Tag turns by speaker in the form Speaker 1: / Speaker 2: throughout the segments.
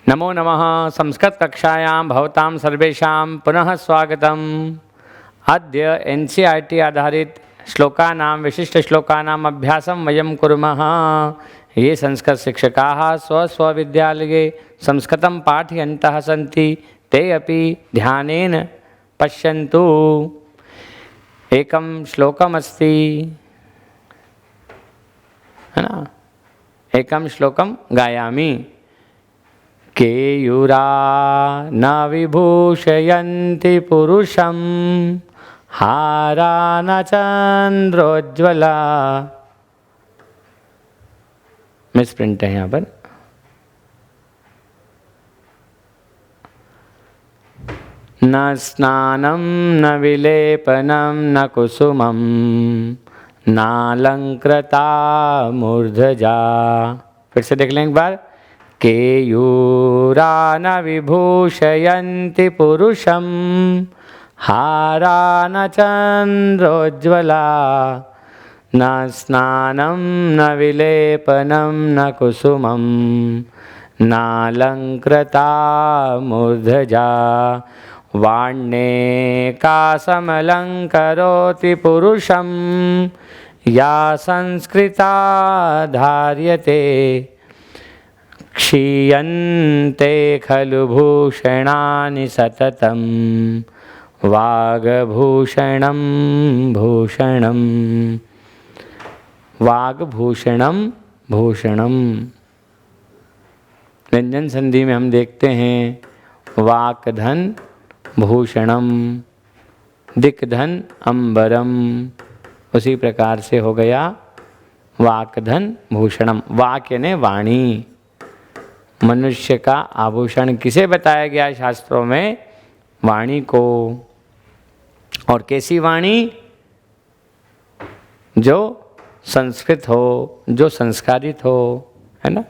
Speaker 1: नमो नमः। संस्कृतकक्षायां भवतां सर्वेषां पुनः स्वागतम्। अद्य NCERT आधारित श्लोकानां विशिष्टश्लोकानाम् अभ्यासं वयं कुर्मः। ये संस्कृतशिक्षकाः स्वस्वविद्यालये संस्कृतं पाठयन्तः सन्ति ते अपि ध्यानेन पश्यन्तु। एकं श्लोकमस्ति, है ना? एकं श्लोकं गायामि। केयूरा न विभूषयन्ति पुरुषं हारा न चंद्रोज्ज्वला। मिसप्रिंट है यहाँ पर। न स्नानं न विलेपनं न कुसुमं नालंकृता मूर्धजा। फिर से देख लें एक बार। केयूरा न विभूषयन्ति पुरुषं हारा न चंद्रोज्ज्वला न स्नानं न विलेपनं न कुसुमं नालंकृता मूर्धजा। वाण्येका समलंकरोति पुरुषं या संस्कृता धार्यते क्षीयन्ते खलु भूषणानि सततं वाग्भूषणं भूषणं। वाग्भूषणं भूषणं। व्यंजन संधि में हम देखते हैं वाक्धन भूषणम, दिक्धन अंबरम। उसी प्रकार से हो गया वाक्धन भूषणम। वाक यानी वाणी। मनुष्य का आभूषण किसे बताया गया शास्त्रों में? वाणी को। और कैसी वाणी? जो संस्कृत हो, जो संस्कारित हो, है ना?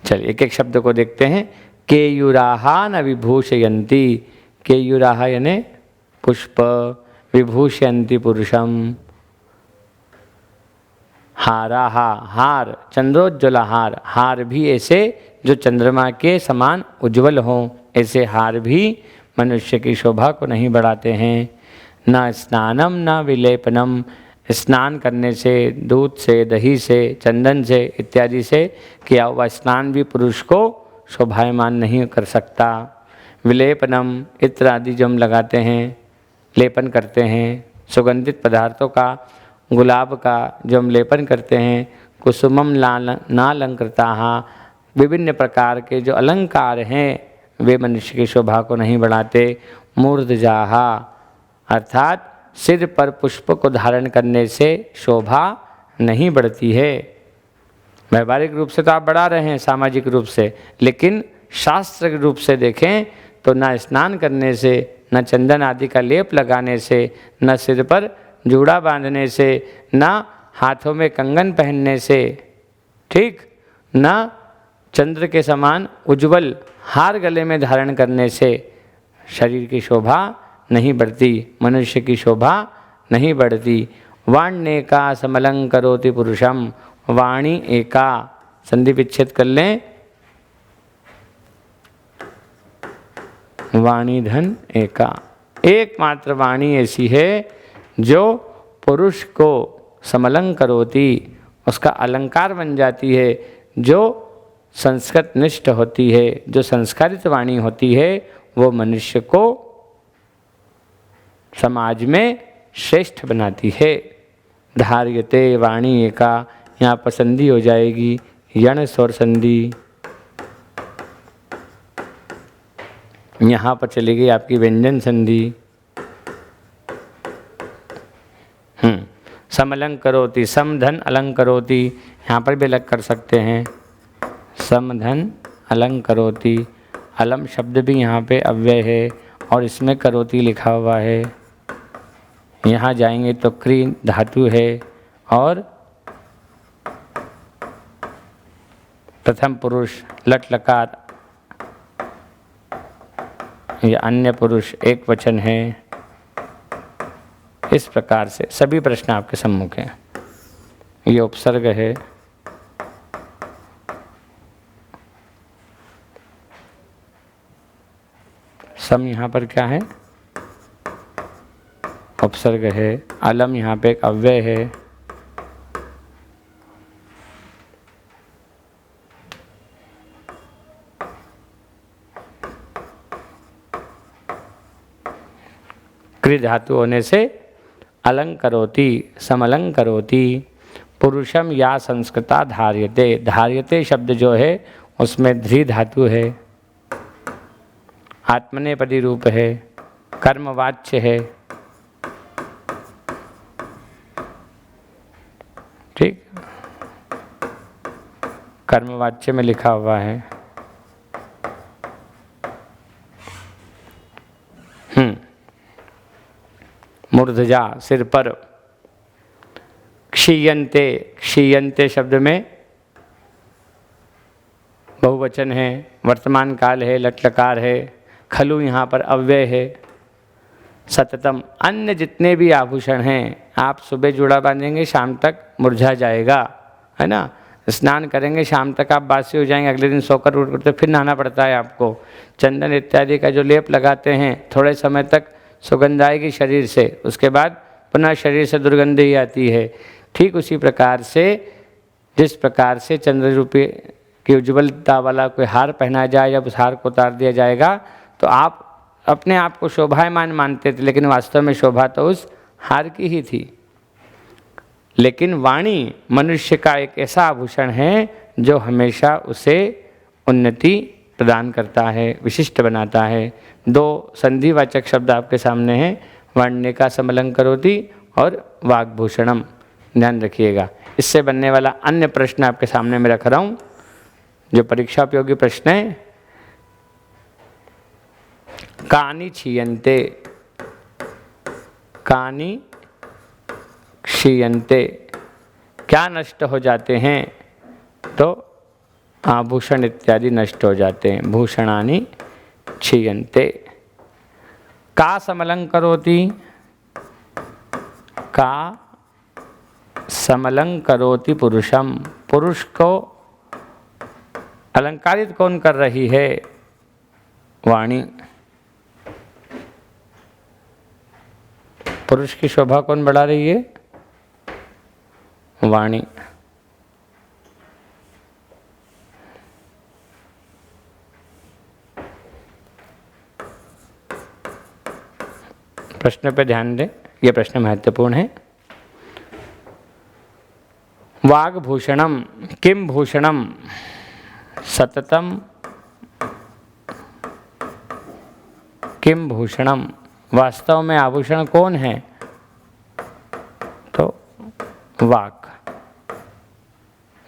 Speaker 1: चलिए एक एक शब्द को देखते हैं। केयूराहा न विभूषयन्ति। केयूराहा यानी पुष्प, विभूषयन्ति पुरुषम। हाराहा हार, चंद्रोज्ज्वला हार। हार भी ऐसे जो चंद्रमा के समान उज्ज्वल हों, ऐसे हार भी मनुष्य की शोभा को नहीं बढ़ाते हैं। न स्नानम न विलेपनम। स्नान करने से, दूध से, दही से, चंदन से इत्यादि से किया हुआ स्नान भी पुरुष को शोभायमान नहीं कर सकता। विलेपनम, इत्र आदि जो हम लगाते हैं, लेपन करते हैं, सुगंधित पदार्थों का, गुलाब का जो हम लेपन करते हैं। कुसुमम नालंकृताः, विभिन्न प्रकार के जो अलंकार हैं वे मनुष्य की शोभा को नहीं बढ़ाते। मूर्धजाहा, अर्थात सिर पर पुष्प को धारण करने से शोभा नहीं बढ़ती है। व्यावहारिक रूप से तो आप बढ़ा रहे हैं, सामाजिक रूप से, लेकिन शास्त्र के रूप से देखें तो न स्नान करने से, न चंदन आदि का लेप लगाने से, न सिर पर जूड़ा बांधने से, न हाथों में कंगन पहनने से, ठीक, न चंद्र के समान उज्ज्वल हार गले में धारण करने से शरीर की शोभा नहीं बढ़ती, मनुष्य की शोभा नहीं बढ़ती। वाण्येका समलंकरोति पुरुषम। वाणी एका, संधि विच्छेद कर लें। वाणी धन एका। एकमात्र वाणी ऐसी है जो पुरुष को समलंकरोति, उसका अलंकार बन जाती है, जो संस्कृत निष्ठ होती है, जो संस्कारित वाणी होती है, वो मनुष्य को समाज में श्रेष्ठ बनाती है। धार्यते वाणी एका, यहाँ पर संधि हो जाएगी यण स्वर संधि। यहाँ पर चलेगी आपकी व्यंजन संधि। समलंकरोति, समधन अलंकरोति, यहाँ पर भी अलग कर सकते हैं। समधन अलंकरोति। अलम शब्द भी यहाँ पे अव्यय है और इसमें करोति लिखा हुआ है। यहाँ जाएंगे तो क्री धातु है और प्रथम पुरुष लट लकार या अन्य पुरुष एक वचन है। इस प्रकार से सभी प्रश्न आपके सम्मुख हैं। ये उपसर्ग है। सम यहाँ पर क्या है? उपसर्ग है। अलम यहाँ पे एक अव्यय है। कृ धातु होने से अलंकरोति, समलंकरोति। पुरुषम या संस्कृता धार्यते, धार्यते शब्द जो है उसमें ध्री धातु है, आत्मनेपदी रूप है, कर्मवाच्य है। ठीक, कर्मवाच्य में लिखा हुआ है। मूर्धजा, सिर पर। क्षीयन्ते, क्षीयन्ते शब्द में बहुवचन है, वर्तमान काल है, लट लकार है। खलु यहाँ पर अव्यय है। सततम, अन्य जितने भी आभूषण हैं आप सुबह जूड़ा बांधेंगे शाम तक मुरझा जाएगा, है ना। स्नान करेंगे शाम तक आप बासी हो जाएंगे, अगले दिन सोकर उठ करते फिर नहाना पड़ता है आपको। चंदन इत्यादि का जो लेप लगाते हैं थोड़े समय तक सुगंध आएगी शरीर से, उसके बाद पुनः शरीर से दुर्गंध ही आती है। ठीक उसी प्रकार से जिस प्रकार से चंद्र रूपी की उज्ज्वलता वाला कोई हार पहनाया जाए, जब उस हार को उतार दिया जाएगा तो आप अपने आप को शोभायमान मानते थे, लेकिन वास्तव में शोभा तो उस हार की ही थी। लेकिन वाणी मनुष्य का एक ऐसा आभूषण है जो हमेशा उसे उन्नति प्रदान करता है, विशिष्ट बनाता है। दो संधिवाचक शब्द आपके सामने हैं, वर्ण्य समलंकरोति और वाग्भूषणम, ध्यान रखिएगा। इससे बनने वाला अन्य प्रश्न आपके सामने मैं रख रहा हूँ, जो परीक्षा उपयोगी प्रश्न है। कानि क्षीयन्ते, कानि क्षीयन्ते, क्या नष्ट हो जाते हैं? तो आभूषण इत्यादि नष्ट हो जाते हैं। भूषणानि क्षीयन्ते। का समलंकरोति, का समलंकरोति पुरुषम, पुरुष को अलंकारित कौन कर रही है? वाणी। पुरुष की शोभा कौन बढ़ा रही है? वाणी। प्रश्न पे ध्यान दें, यह प्रश्न महत्वपूर्ण है। वाग्भूषणम किम भूषणम सततम किम भूषणम, वास्तव में आभूषण कौन है? तो वाक,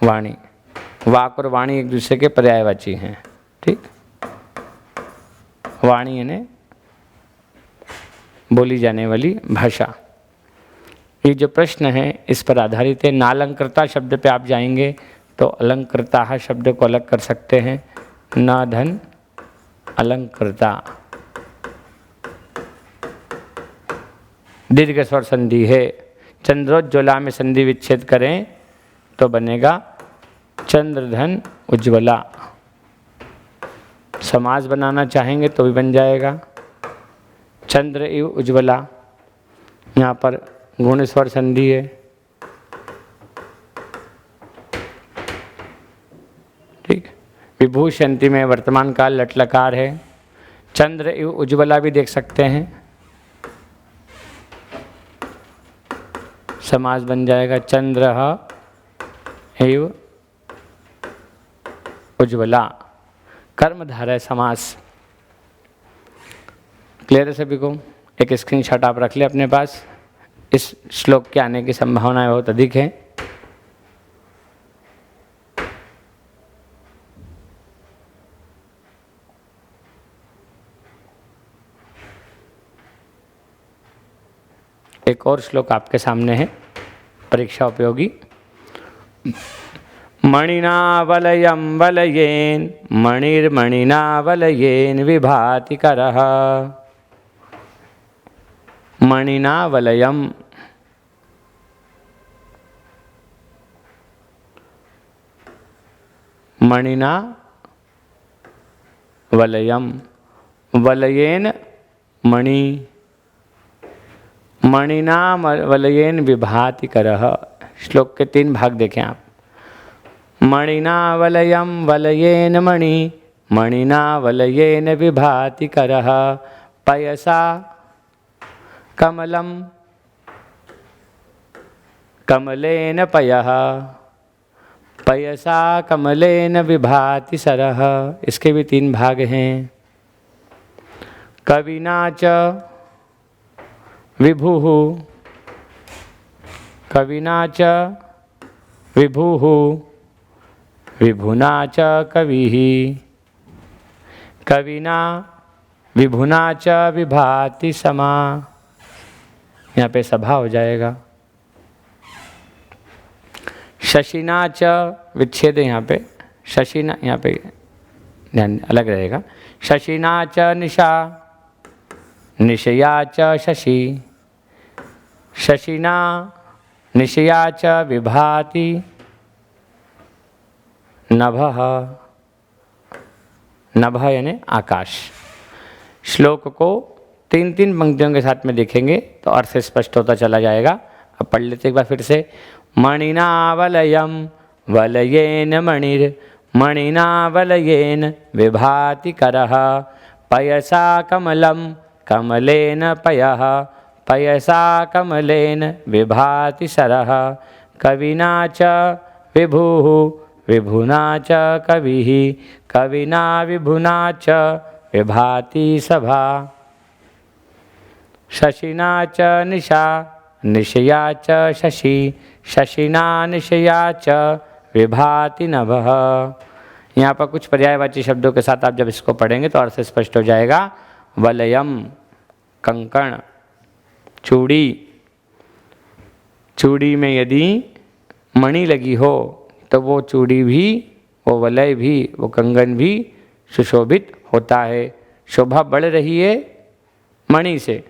Speaker 1: वाणी। वाक और वाणी एक दूसरे के पर्यायवाची हैं। ठीक, वाणी यानी बोली जाने वाली भाषा। ये जो प्रश्न है इस पर आधारित है। नालंकृता शब्द पे आप जाएंगे तो अलंकृता शब्द को अलग कर सकते हैं। न धन अलंकृता, दीर्घ स्वर संधि है। चंद्रोज्ज्वला में संधि विच्छेद करें तो बनेगा चंद्रधन उज्ज्वला। समास बनाना चाहेंगे तो भी बन जाएगा, चंद्र इव उज्ज्वला। यहाँ पर गुण स्वर संधि है। ठीक, विभूषंति में वर्तमान काल लट लकार है। चंद्र इव उज्ज्वला भी देख सकते हैं, समास बन जाएगा चंद्र एव उज्ज्वला। कर्मधारय समास। क्लियर है सभी को? एक स्क्रीनशॉट आप रख ले अपने पास। इस श्लोक के आने की संभावनाएं बहुत अधिक है। एक और श्लोक आपके सामने है, परीक्षा उपयोगी। मणिना वलयं वलयेन मणिर्मणिना वलयेन विभाति करः। मणिना वलयम, मणिना वलयम, वलयेन मणि, मणिना वलयेन विभाति करः। श्लोक के 3 भाग देखें आप। मणिना वलयम वलयेन मणि, मणिना वलयेन विभाति करः। पयसा कमलम कमलेन पयः, पयसा कमलेन विभाति सरः। इसके भी 3 भाग हैं। कविना च विभुः, कविना च विभुः, विभुना च कविः, कविना विभुना च विभाति समा। यहाँ पे सभा हो जाएगा। शशिना च, विच्छेद है यहाँ पे, शशिना यहाँ पे ध्यान अलग रहेगा। शशिना च निशा, निशया च शशि, शशिना निशया च विभाति नभः, नभः यानी आकाश। श्लोक को 3-3 पंक्तियों के साथ में देखेंगे तो अर्थ स्पष्ट होता चला जाएगा। अब पढ़ लेते एक बार फिर से। मणिना वलयम वलयेन मणिर, मणिना वलयेन विभाति करः। पयसा कमलम कमलेन पयः, पयसा कमलेन विभाति सरः। कविना च विभुः, विभुना च कविः, कविना विभुना च विभाति सभा। शशिना च निशा, निशया च शशि, शशिना निशया च विभाति नभः। यहाँ पर कुछ पर्यायवाची शब्दों के साथ आप जब इसको पढ़ेंगे तो अर्थ स्पष्ट हो जाएगा। वलयम कंकण, चूड़ी, चूड़ी में यदि मणि लगी हो तो वो चूड़ी भी, वो वलय भी, वो कंगन भी सुशोभित होता है। शोभा बढ़ रही है मणि से,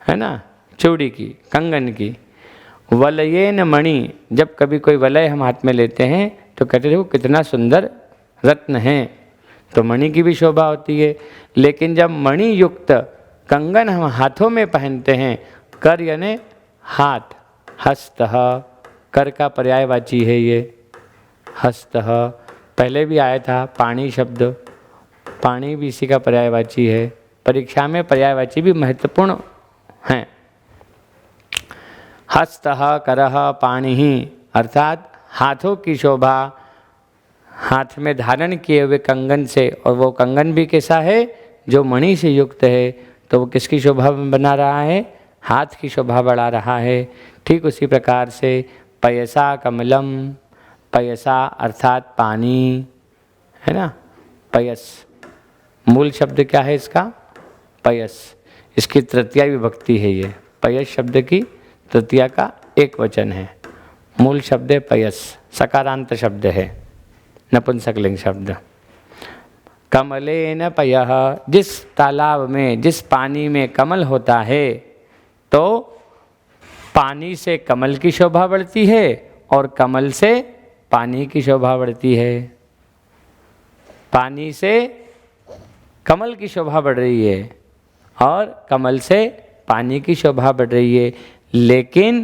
Speaker 1: है ना, चूड़ी की, कंगन की। वलयेन मणि, जब कभी कोई वलय हम हाथ में लेते हैं तो कहते देखो कितना सुंदर रत्न है, तो मणि की भी शोभा होती है। लेकिन जब मणि युक्त कंगन हम हाथों में पहनते हैं, कर यानी हाथ, हस्तः, कर का पर्यायवाची है ये हस्तः। पहले भी आया था पाणी शब्द, पाणी भी इसी का पर्यायवाची है। परीक्षा में पर्यायवाची भी महत्वपूर्ण हैं। हस्तः करः पाणिः, अर्थात हाथों की शोभा, हाथ में धारण किए हुए कंगन से, और वो कंगन भी कैसा है, जो मणि से युक्त है, तो वो किसकी शोभा बना रहा है, हाथ की शोभा बढ़ा रहा है। ठीक उसी प्रकार से पयसा कमलम, पयसा अर्थात पानी, है ना, पयस, मूल शब्द क्या है इसका, पयस, इसकी तृतीया विभक्ति है ये, पयस शब्द की तृतीया का एक वचन है। मूल शब्द है पयस, सकारांत शब्द है, नपुंसकलिंग शब्द। कमलेन पयः, जिस तालाब में, जिस पानी में कमल होता है, तो पानी से कमल की शोभा बढ़ती है और कमल से पानी की शोभा बढ़ती है। पानी से कमल की शोभा बढ़ रही है और कमल से पानी की शोभा बढ़ रही है। लेकिन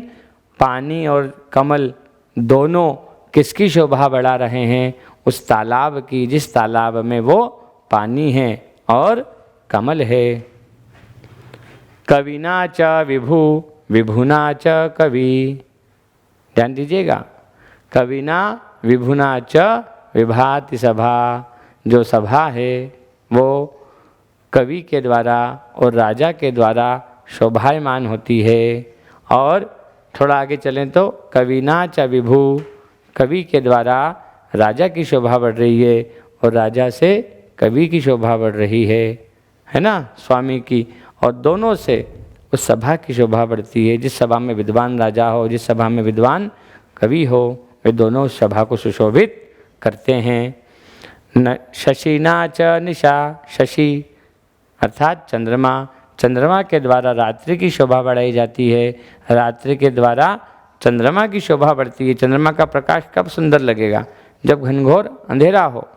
Speaker 1: पानी और कमल दोनों किसकी शोभा बढ़ा रहे हैं, उस तालाब की, जिस तालाब में वो पानी है और कमल है। कविना च विभु, विभुना च कवि, ध्यान दीजिएगा। कविना विभुना च विभाति सभा, जो सभा है वो कवि के द्वारा और राजा के द्वारा शोभायमान होती है। और थोड़ा आगे चलें तो कविना च विभु, कवि के द्वारा राजा की शोभा बढ़ रही है और राजा से कवि की शोभा बढ़ रही है ना, स्वामी की, और दोनों से उस सभा की शोभा बढ़ती है। जिस सभा में विद्वान राजा हो, जिस सभा में विद्वान कवि हो, वे दोनों उस सभा को सुशोभित करते हैं। न शशिना च निशा, शशि अर्थात चंद्रमा, चंद्रमा के द्वारा रात्रि की शोभा बढ़ाई जाती है। रात्रि के द्वारा चंद्रमा की शोभा बढ़ती है। चंद्रमा का प्रकाश कब सुंदर लगेगा, जब घनघोर अंधेरा हो,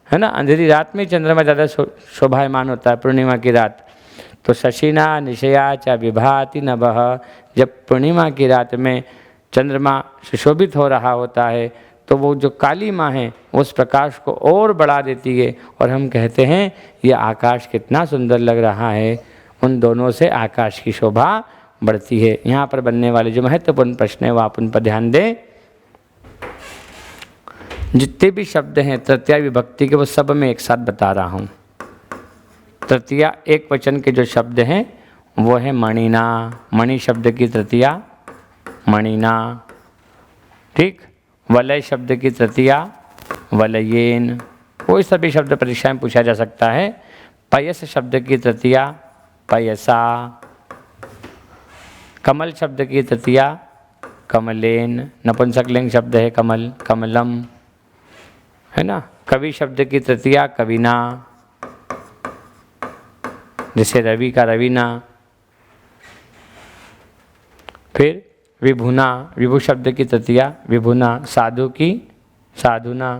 Speaker 1: है ना, अंधेरी रात में चंद्रमा ज़्यादा शोभायमान होता है, पूर्णिमा की रात। तो शशिना निशया च विभाति नभः, जब पूर्णिमा की रात में चंद्रमा सुशोभित हो रहा होता है तो वो जो काली माँ है उस प्रकाश को और बढ़ा देती है, और हम कहते हैं ये आकाश कितना सुंदर लग रहा है। उन दोनों से आकाश की शोभा बढ़ती है। यहाँ पर बनने वाले जो महत्वपूर्ण प्रश्न है वो आप उन पर ध्यान दें। जितने भी शब्द हैं तृतीया विभक्ति के वो सब मैं एक साथ बता रहा हूँ। तृतीया एक वचन के जो शब्द हैं वो है मणिना, मणि शब्द की तृतीया मणिना, ठीक। वलय शब्द की तृतीया वलयेन, कोई सभी शब्द परीक्षा में पूछा जा सकता है। पयस शब्द की तृतीया पयसा, कमल शब्द की तृतीया कमलेन, नपुंसकलिंग शब्द है कमल, कमलम, है ना। कवि शब्द की तृतीया कविना, जैसे रवि का रवीना। फिर विभुना, विभु शब्द की तृतीया विभुना, साधु की साधुना।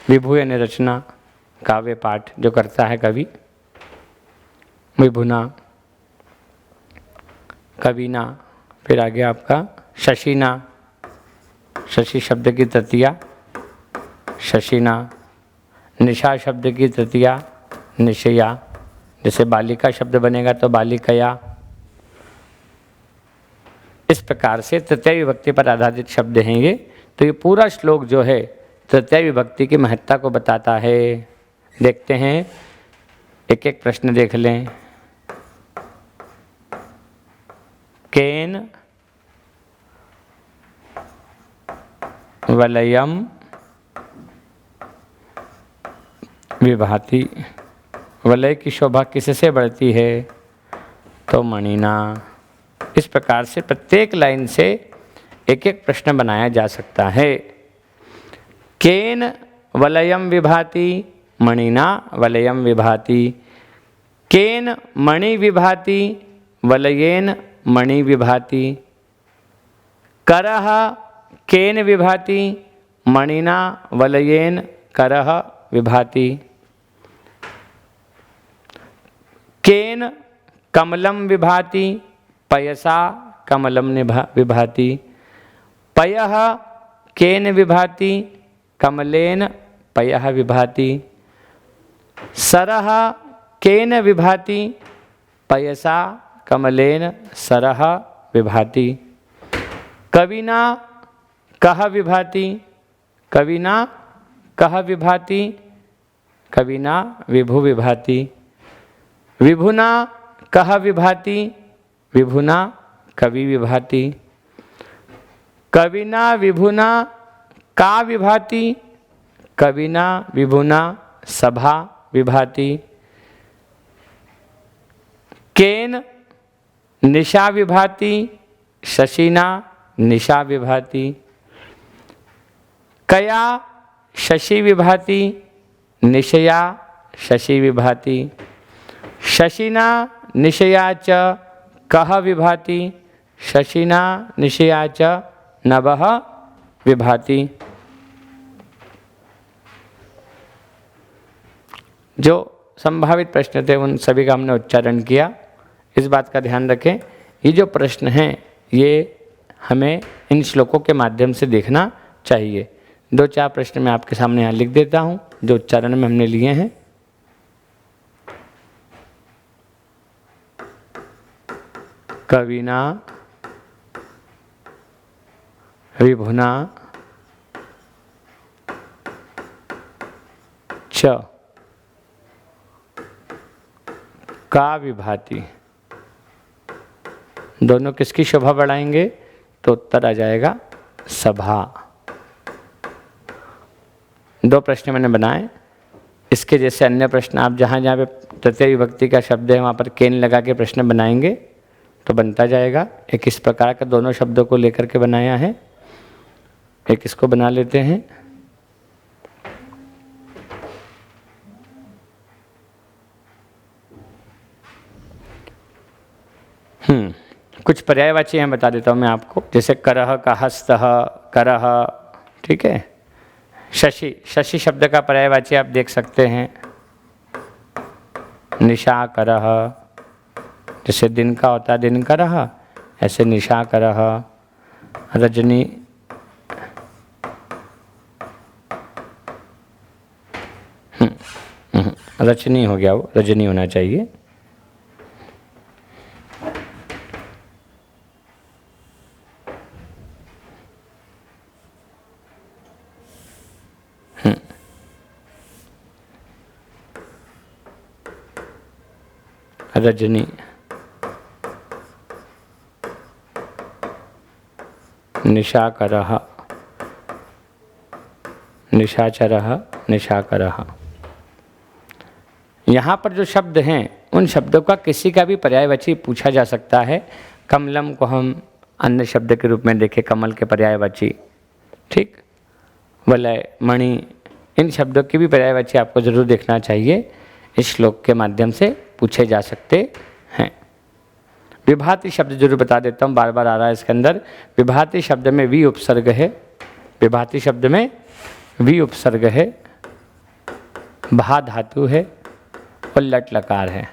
Speaker 1: विभु यानी रचना, काव्य पाठ जो करता है कवि, विभुना। कविना, फिर आगे आपका शशिना, शशि शब्द की तृतीया शशिना। निशा शब्द की तृतीया निशया, जैसे बालिका शब्द बनेगा तो बालिकया। इस प्रकार से तृतीय विभक्ति पर आधारित शब्द हैं ये। तो ये पूरा श्लोक जो है तृतीय विभक्ति की महत्ता को बताता है। देखते हैं, एक एक प्रश्न देख लें। केन वलयम विभाति, वलय की शोभा किससे बढ़ती है? तो मणिना। इस प्रकार से प्रत्येक लाइन से एक एक प्रश्न बनाया जा सकता है। केन वलयम विभाति, मणिना वलयम विभाति। केन मणि विभाति, वलयेन मणि विभाति। करः केन विभाति, मणिना वलयेन करः विभाति। केन कमलम विभाति, पयसा कमलम विभाति। पयः केन विभाति, कमलेन पयः विभाति। सरः केन विभाति, पयसा कमलेन सरः विभाति। कविना कः विभाति, कविना कः विभाति, कविना विभु विभाति। विभुना कः विभाति, विभुना कवि विभाति। कविना विभुना का विभाति, कविना विभुना सभा विभाति। केन निशा विभाति, शशिना निशा विभाति। कया शशि विभाति, निशया शशि विभाति। शशिना निशया च कः विभाति, शशिना निशया च नभः विभाति। जो संभावित प्रश्न थे उन सभी का हमने उच्चारण किया। इस बात का ध्यान रखें, ये जो प्रश्न हैं ये हमें इन श्लोकों के माध्यम से देखना चाहिए। दो चार प्रश्न मैं आपके सामने यहाँ लिख देता हूँ जो उच्चारण में हमने लिए हैं। कविना विभुना च का विभाति, दोनों किसकी शोभा बढ़ाएंगे? तो उत्तर आ जाएगा सभा। दो प्रश्न मैंने बनाए। इसके जैसे अन्य प्रश्न आप जहाँ जहाँ पे तृतीय विभक्ति का शब्द है वहाँ पर केन लगा के प्रश्न बनाएंगे तो बनता जाएगा। एक इस प्रकार का दोनों शब्दों को लेकर के बनाया है। एक इसको बना लेते हैं। कुछ पर्यायवाची हैं बता देता हूँ मैं आपको, जैसे करह का हस्तः, करह, ठीक है। शशि, शशि शब्द का पर्यायवाची आप देख सकते हैं निशाकरः, जैसे दिन का होता है दिनकरः, ऐसे निशाकरः। रजनी, रचनी हो गया, वो रजनी होना चाहिए। रजनी, निशाकरः, निशाचरः, निशाकरः। यहाँ पर जो शब्द हैं उन शब्दों का किसी का भी पर्यायवाची पूछा जा सकता है। कमलम को हम अन्य शब्द के रूप में देखें, कमल के पर्यायवाची, ठीक। वलय, मणि, इन शब्दों की भी पर्यायवाची आपको जरूर देखना चाहिए, इस श्लोक के माध्यम से पूछे जा सकते हैं। विभाति शब्द जरूर बता देता हूँ, बार बार आ रहा है इसके अंदर। विभाति शब्द में वी उपसर्ग है, विभाति शब्द में वी उपसर्ग है, भा धातु है और लट लकार है।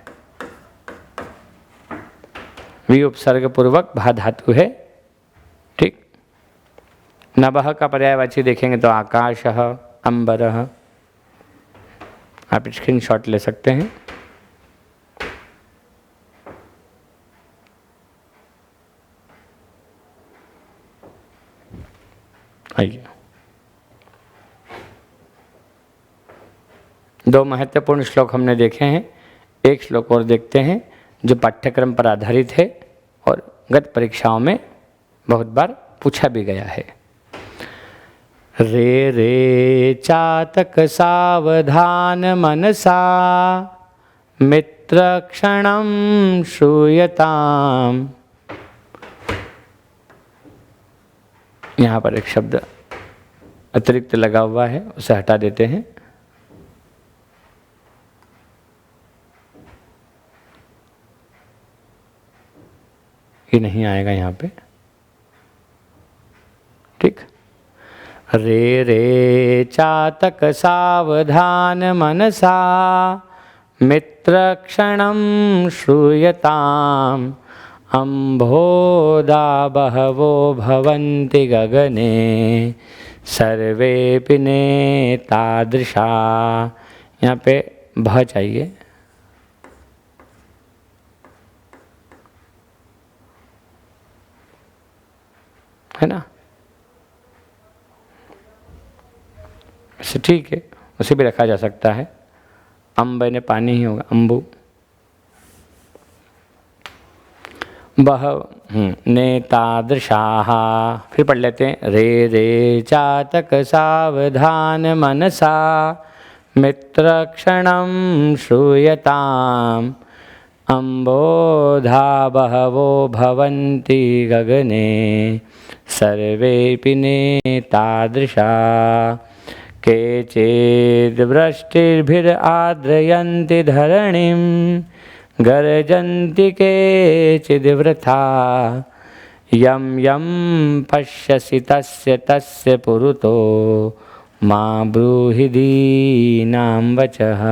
Speaker 1: वी उपसर्ग पूर्वक भा धातु है, ठीक। नभः का पर्यायवाची देखेंगे तो आकाशः, अंबरः। आप स्क्रीनशॉट ले सकते हैं। आइए, दो महत्वपूर्ण श्लोक हमने देखे हैं, एक श्लोक और देखते हैं जो पाठ्यक्रम पर आधारित है और गत परीक्षाओं में बहुत बार पूछा भी गया है। रे रे चातक सावधान मनसा मित्र क्षणं श्रूयताम्। यहाँ पर एक शब्द अतिरिक्त लगा हुआ है, उसे हटा देते हैं। ये नहीं आएगा यहाँ पे, ठीक। रे रे चातक सावधान मनसा मित्र क्षणं श्रूयताम्। अम्भोदा बहवो भवन्ति गगने सर्वेऽपि नेतादृशा। यहाँ पे भ चाहिए, है ना, ऐसे ठीक है, उसे भी रखा जा सकता है। अम्ब ने पानी ही होगा, अम्बु। बह नेतादृशाः, फिर पढ़ लेते हैं। रे रे चातक सावधान मनसा मित्र क्षणं श्रूयताम्। अम्बोधा बहवो भवन्ति गगने सर्वेऽपि नेतादृशा। केचिद्वृष्टिर्भिरार्द्रयन्ति धरणिं गर्जन्ति केचिद्वृथा। यं यं पश्यसि तस्य तस्य पुरुतो मा ब्रूहि दीनां वचः,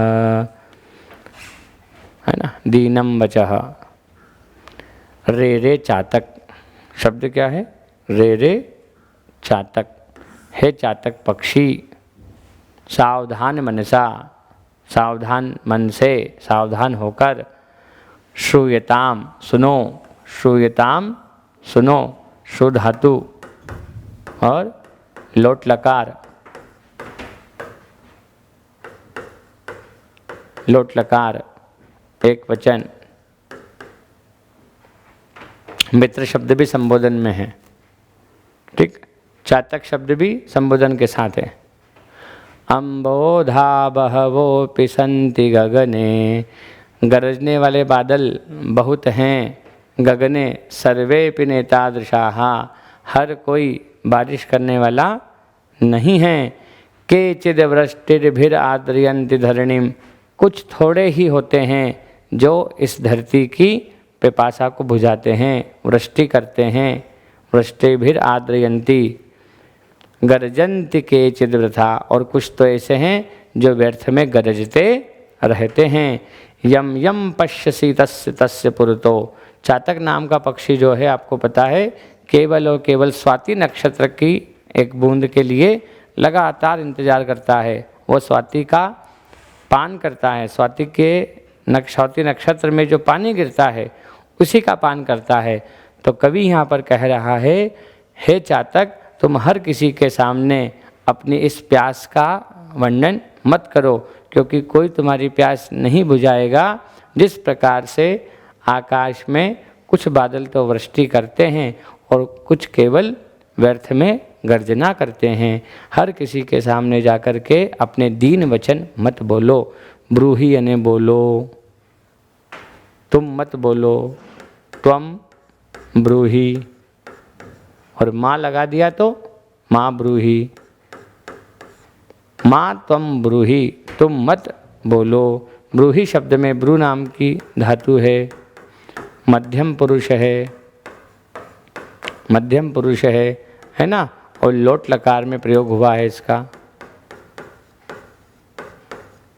Speaker 1: है ना, दीनं वचः। रे रे चातक शब्द क्या है? रे रे चातक, हे चातक पक्षी, सावधान मनसा, सावधान मन से, सावधान होकर, श्रूयताम सुनो, श्रूयताम सुनो, शु धातु और लोट लकार, लोट लकार एक वचन। मित्र शब्द भी संबोधन में है, ठीक। चातक शब्द भी संबोधन के साथ है। अम्बोधा बहवोऽपि सन्ति गगने, गरजने वाले बादल बहुत हैं। गगने सर्वेऽपि नेतादृशाः, हर कोई बारिश करने वाला नहीं है। केचिद् वृष्टिर्भिरार्द्रयन्ति धरणिं, कुछ थोड़े ही होते हैं जो इस धरती की पिपासा को बुझाते हैं, वृष्टि करते हैं। वृष्टिभिर आद्रयन्ति गर्जन्ति केचिद् वृथा, और कुछ तो ऐसे हैं जो व्यर्थ में गरजते रहते हैं। यम यम पश्यसि तस्य तस्य पुरतो, चातक नाम का पक्षी जो है आपको पता है केवल और केवल स्वाति नक्षत्र की एक बूंद के लिए लगातार इंतजार करता है। वो स्वाति का पान करता है, स्वाति नक्षत्र में जो पानी गिरता है उसी का पान करता है। तो कवि यहाँ पर कह रहा है, हे चातक, तुम हर किसी के सामने अपनी इस प्यास का वर्णन मत करो, क्योंकि कोई तुम्हारी प्यास नहीं बुझाएगा। जिस प्रकार से आकाश में कुछ बादल तो वृष्टि करते हैं और कुछ केवल व्यर्थ में गर्जना करते हैं, हर किसी के सामने जाकर के अपने दीन वचन मत बोलो। ब्रूहि यानी बोलो, तुम मत बोलो, त्वम ब्रूहि, और माँ लगा दिया तो माँ ब्रूहि, माँ त्वम ब्रूहि, तुम मत बोलो। ब्रूहि शब्द में ब्रू नाम की धातु है, मध्यम पुरुष है ना, और लोट लकार में प्रयोग हुआ है इसका।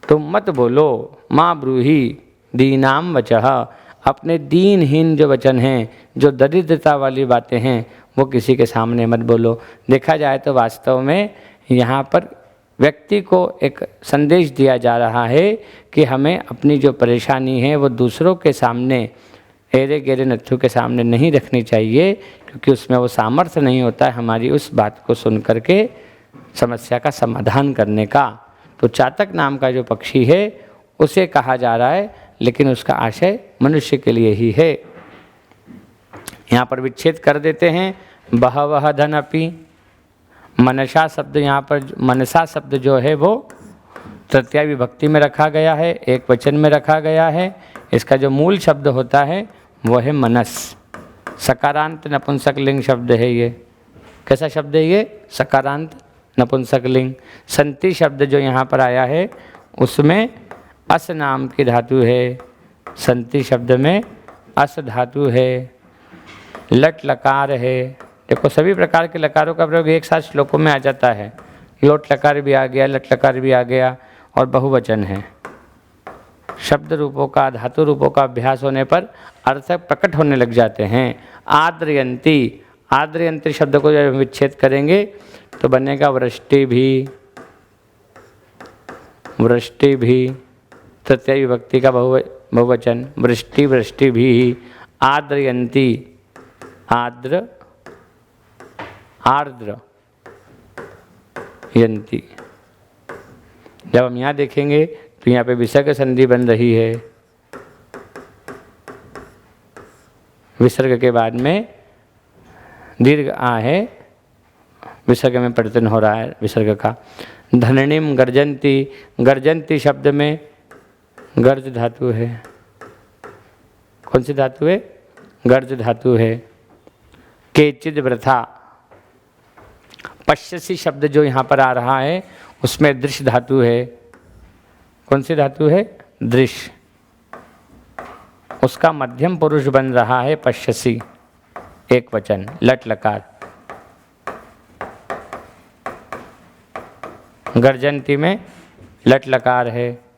Speaker 1: तुम मत बोलो, माँ ब्रूहि दीनाम वचः, अपने दीनहीन जो वचन हैं, जो दरिद्रता वाली बातें हैं, वो किसी के सामने मत बोलो। देखा जाए तो वास्तव में यहाँ पर व्यक्ति को एक संदेश दिया जा रहा है कि हमें अपनी जो परेशानी है वो दूसरों के सामने, एरे गेरे नत्थु के सामने नहीं रखनी चाहिए, क्योंकि उसमें वो सामर्थ्य नहीं होता है हमारी उस बात को सुन करके समस्या का समाधान करने का। तो चातक नाम का जो पक्षी है उसे कहा जा रहा है, लेकिन उसका आशय मनुष्य के लिए ही है। यहाँ पर विच्छेद कर देते हैं, बहवह धनपि, मनसा शब्द, यहाँ पर मनसा शब्द जो है वो तृतीया विभक्ति में रखा गया है, एक वचन में रखा गया है। इसका जो मूल शब्द होता है वो है मनस, सकारांत नपुंसकलिंग शब्द है ये। कैसा शब्द है ये? सकारांत नपुंसकलिंग। संति शब्द जो यहाँ पर आया है उसमें अस नाम की धातु है, संति शब्द में अस धातु है, लट लकार है। देखो सभी प्रकार के लकारों का प्रयोग एक साथ श्लोकों में आ जाता है। लोट लकार भी आ गया, लट लकार भी आ गया, और बहुवचन है। शब्द रूपों का, धातु रूपों का अभ्यास होने पर अर्थ प्रकट होने लग जाते हैं। आद्रयंती, आद्रयंती शब्द को जब विच्छेद करेंगे तो बनेगा वृष्टि भी, तृतीय विभक्ति का बहुवचन, वृष्टि भी। आद्रयंती, आर्द्र यंती। जब हम यहाँ देखेंगे तो यहाँ पे विसर्ग संधि बन रही है, विसर्ग के बाद में दीर्घ आ है, विसर्ग में परिवर्तन हो रहा है विसर्ग का। धननिम गर्जन्ति, गर्जन्ति शब्द में गर्ज धातु है। कौन सी धातु है? गर्ज धातु है। केचिद वृथा, पश्यसी शब्द जो यहाँ पर आ रहा है उसमें दृश्य धातु है। कौन सी धातु है? दृश्य। उसका मध्यम पुरुष बन रहा है पश्यसी, एक वचन, लट लकार। गर्जन्ति में लट लकार है,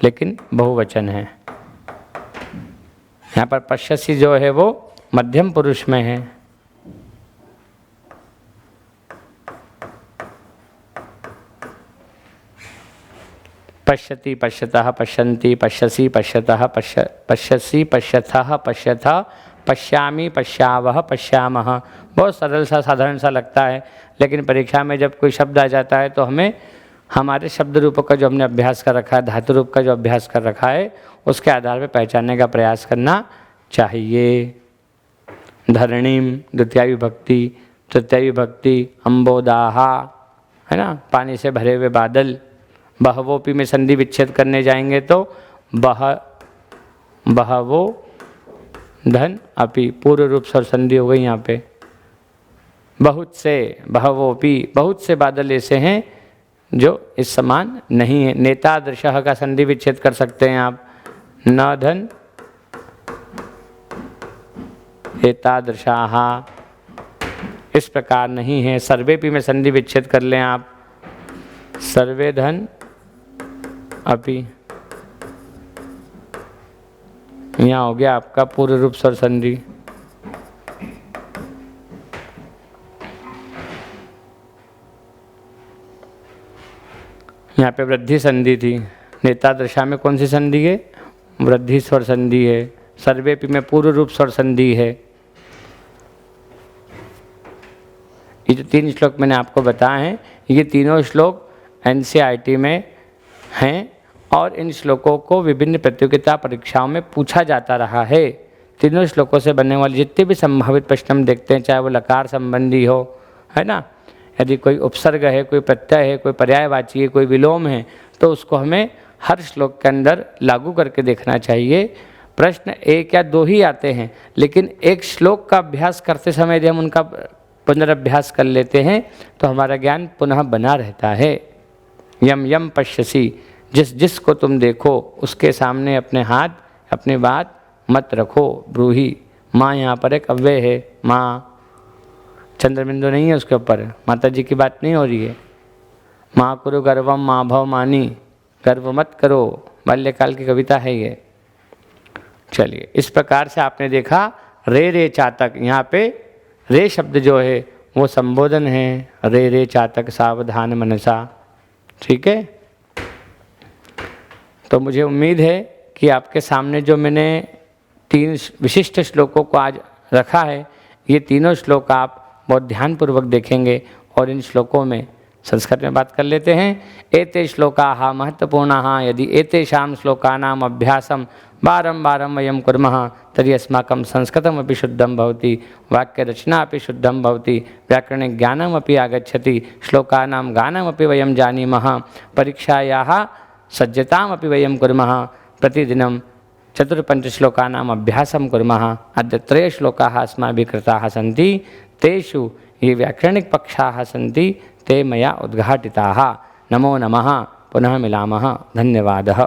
Speaker 1: लेकिन बहुवचन है। यहाँ पर पश्यसी जो है वो मध्यम पुरुष में है। पश्यति, पश्यतः, पश्यन्ति, पश्यसि, पश्यतः, पश्यसि, पश्यथः, पश्यथ, पश्यामि, पश्यावः, पश्यामः। बहुत सरल सा, साधारण सा लगता है, लेकिन परीक्षा में जब कोई शब्द आ जाता है तो हमें हमारे शब्द रूपों का जो हमने अभ्यास कर रखा है, धातु रूप का जो अभ्यास कर रखा है, उसके आधार पर पहचानने का प्रयास करना चाहिए। धरणीम द्वितीय विभक्ति, तृतीय विभक्ति, अम्बोदाहा, है ना, पानी से भरे हुए बादल। बहवोपी में संधि विच्छेद करने जाएंगे तो बहवो धन अपि, पूर्व रूप से संधि हो गई यहाँ पे। बहुत से, बहवोपी, बहुत से बादल ऐसे हैं जो इस समान नहीं है। नेतादृशः का संधि विच्छेद कर सकते हैं आप, न धन एतादृशाः, इस प्रकार नहीं है। सर्वे भी में संधि विच्छेद कर लें आप, सर्वे धन अपि, यहाँ हो गया आपका पूर्व रूप स्वर संधि। यहाँ पे वृद्धि संधि थी, नेता दशा में कौन सी संधि है? वृद्धि स्वर संधि है। सर्वे पी में पूर्व रूप स्वर संधि है। ये जो 3 श्लोक मैंने आपको बताए हैं, ये तीनों श्लोक एनसीईआरटी में हैं और इन श्लोकों को विभिन्न प्रतियोगिता परीक्षाओं में पूछा जाता रहा है। तीनों श्लोकों से बनने वाले जितने भी संभावित प्रश्न हम देखते हैं, चाहे वो लकार संबंधी हो, है ना, यदि कोई उपसर्ग है, कोई प्रत्यय है, कोई पर्यायवाची है, कोई विलोम है, तो उसको हमें हर श्लोक के अंदर लागू करके देखना चाहिए। प्रश्न 1 या 2 ही आते हैं, लेकिन एक श्लोक का अभ्यास करते समय यदि हम उनका पुनरअभ्यास कर लेते हैं तो हमारा ज्ञान पुनः बना रहता है। यम यम पश्यसी, जिस जिस को तुम देखो उसके सामने अपने हाथ, अपनी बात मत रखो। ब्रूही, माँ यहाँ पर एक अव्यय है, माँ, चंद्रबिंदु नहीं है उसके ऊपर, माता जी की बात नहीं हो रही है। माँ कुरु गर्वम माँ भव मानी, गर्व मत करो, बाल्यकाल की कविता है ये। चलिए, इस प्रकार से आपने देखा रे रे चातक, यहाँ पे रे शब्द जो है वो संबोधन है, रे रे चातक सावधान मनसा। ठीक है, तो मुझे उम्मीद है कि आपके सामने जो मैंने 3 विशिष्ट श्लोकों को आज रखा है, ये तीनों श्लोक आप बहुत ध्यानपूर्वक देखेंगे और इन श्लोकों में संस्कृत में बात कर लेते हैं। एते श्लोकाः महत्वपूर्णाः, यदि एतेषां श्लोकानाम् अभ्यासं बारं बारं वयं कुर्मः तर्हि अस्माकं संस्कृतमपि शुद्धं भवति, वाक्यरचना अपि शुद्धं भवति, व्याकरणे ज्ञानमपि आगच्छति, श्लोकानां गानमपि वयं जानीमः, परीक्षायाः सज्जतामपि वयं कुर्मः, प्रतिदिनं 4-5 श्लोकानाम् अभ्यासं कुर्मः। अद्य 3 श्लोकाः अस्माभिः कृताः सन्ति, तेषु ये व्याकरणिक पक्षाः सन्ति ते मया उद्घाटिताः। नमो नमः, पुनः मिलामः, धन्यवादः।